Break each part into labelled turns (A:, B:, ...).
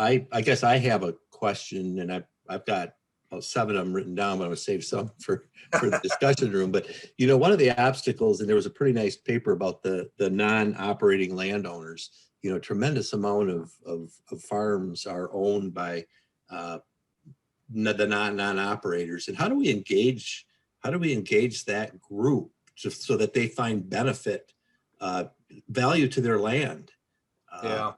A: I guess I have a question, and I've got about 7 of them written down, but I'm gonna save some for the discussion room. But one of the obstacles, and there was a pretty nice paper about the non-operating landowners. Tremendous amount of farms are owned by the non-operators, and how do we engage that group just so that they find benefit, value to their land?
B: Yeah.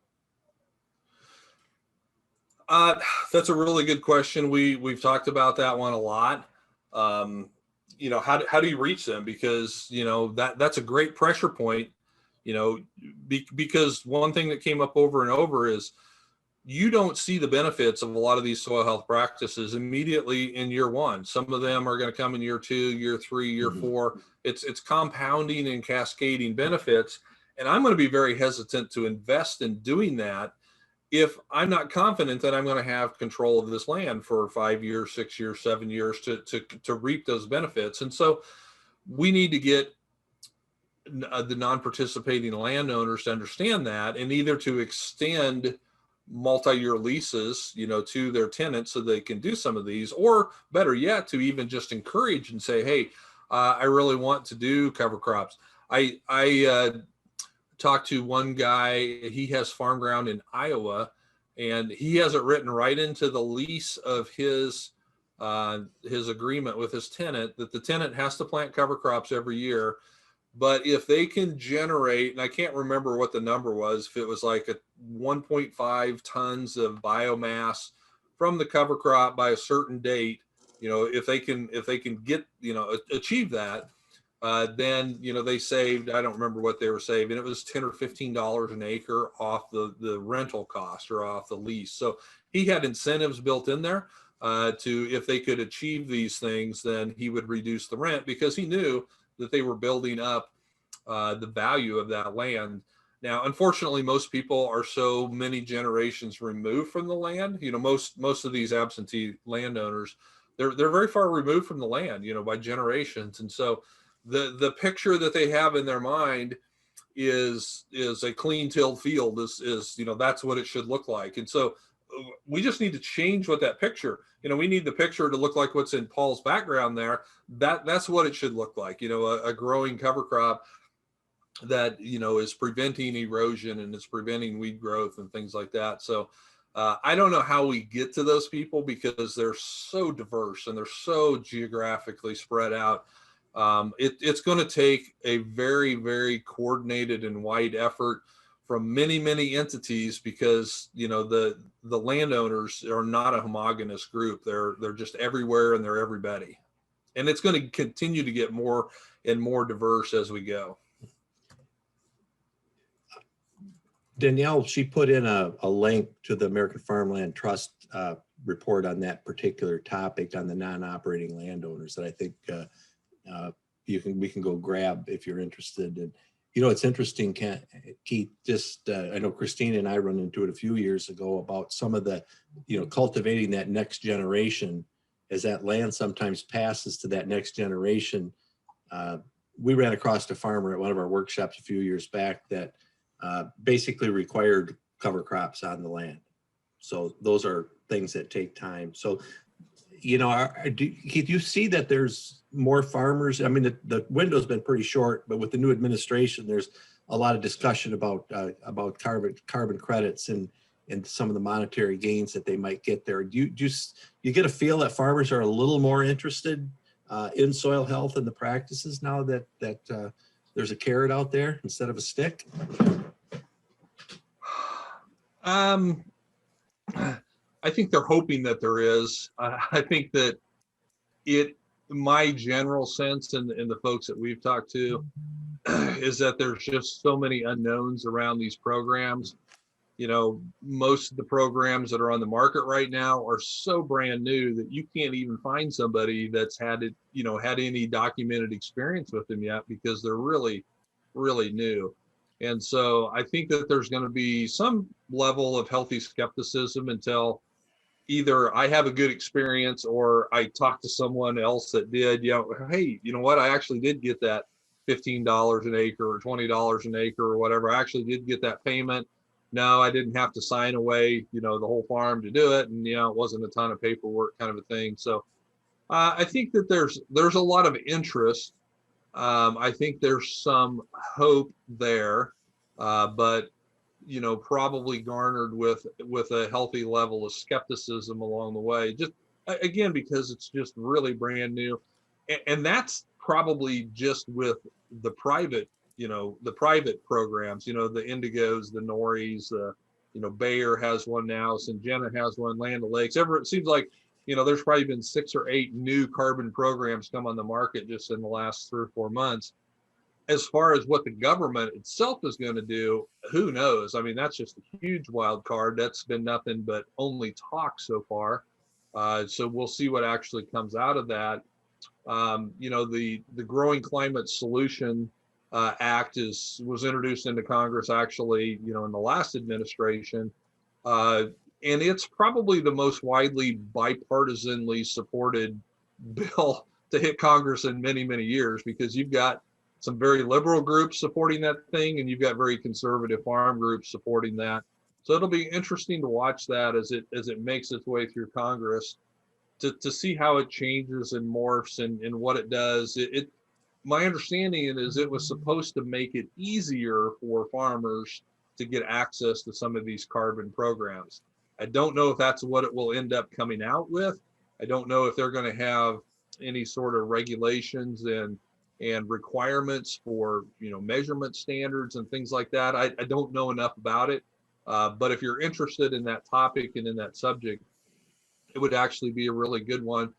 B: That's a really good question. We've talked about that one a lot. How do you reach them? Because, that's a great pressure point, because one thing that came up over and over is you don't see the benefits of a lot of these soil health practices immediately in year one. Some of them are going to come in year 2, year 3, year 4. It's compounding and cascading benefits. And I'm going to be very hesitant to invest in doing that if I'm not confident that I'm going to have control of this land for 5 years, 6 years, 7 years to reap those benefits. And so we need to get the non-participating landowners to understand that, and either to extend multi-year leases, to their tenants so they can do some of these, or better yet, to even just encourage and say, hey, I really want to do cover crops. I talked to one guy, he has farm ground in Iowa, and he has it written right into the lease of his agreement with his tenant that the tenant has to plant cover crops every year. But if they can generate, and I can't remember what the number was, if it was like 1.5 tons of biomass from the cover crop by a certain date, if they can get, achieve that, then, they saved, I don't remember what they were saving. It was $10 or $15 an acre off the rental cost or off the lease. So he had incentives built in there to, if they could achieve these things, then he would reduce the rent, because he knew that they were building up the value of that land. Now, unfortunately, most people are so many generations removed from the land. Most of these absentee landowners, they're very far removed from the land, by generations. And so the picture that they have in their mind is a clean tilled field, is that's what it should look like. And so we just need to change what that picture, we need the picture to look like what's in Paul's background there. That's what it should look like, a growing cover crop that, is preventing erosion and it's preventing weed growth and things like that. So I don't know how we get to those people, because they're so diverse and they're so geographically spread out. It's going to take a very, very coordinated and wide effort from many, many entities, because the landowners are not a homogenous group. They're just everywhere, and they're everybody, and it's going to continue to get more and more diverse as we go.
A: Danielle, she put in a link to the American Farmland Trust report on that particular topic on the non-operating landowners that I think we can go grab if you're interested. And it's interesting, Keith, just I know Christina and I run into it a few years ago about some of the cultivating that next generation. As that land sometimes passes to that next generation, we ran across a farmer at one of our workshops a few years back that basically required cover crops on the land. So those are things that take time. So Keith, you see that there's more farmers? I mean, the window's been pretty short, but with the new administration, there's a lot of discussion about carbon credits and some of the monetary gains that they might get there. Do you get a feel that farmers are a little more interested in soil health and the practices now that there's a carrot out there instead of a stick?
B: I think they're hoping that there is. I think that my general sense, and the folks that we've talked to, is that there's just so many unknowns around these programs. Most of the programs that are on the market right now are so brand new that you can't even find somebody that's had any documented experience with them yet, because they're really, really new. And so I think that there's going to be some level of healthy skepticism until either I have a good experience or I talk to someone else that did, hey, you know what? I actually did get that $15 an acre or $20 an acre or whatever. I actually did get that payment. no, I didn't have to sign away, the whole farm to do it. And, it wasn't a ton of paperwork kind of a thing. So I think that there's a lot of interest. I think there's some hope there, but probably garnered with a healthy level of skepticism along the way. Just again, because it's just really brand new, and that's probably just with the private, the private programs. The Indigos, the Noris, Bayer has one now, Syngenta has one, Land O'Lakes. It seems like there's probably been 6 or 8 new carbon programs come on the market just in the last 3 or 4 months. As far as what the government itself is going to do, who knows? I mean, that's just a huge wild card. That's been nothing but only talk so far. So we'll see what actually comes out of that. The Growing Climate Solution Act was introduced into Congress actually, in the last administration. And it's probably the most widely bipartisanly supported bill to hit Congress in many, many years, because you've got some very liberal groups supporting that thing, and you've got very conservative farm groups supporting that. So it'll be interesting to watch that as it makes its way through Congress to see how it changes and morphs and what it does. My understanding is it was supposed to make it easier for farmers to get access to some of these carbon programs. I don't know if that's what it will end up coming out with. I don't know if they're going to have any sort of regulations and requirements for measurement standards and things like that. I don't know enough about it, but if you're interested in that topic and in that subject, it would actually be a really good one.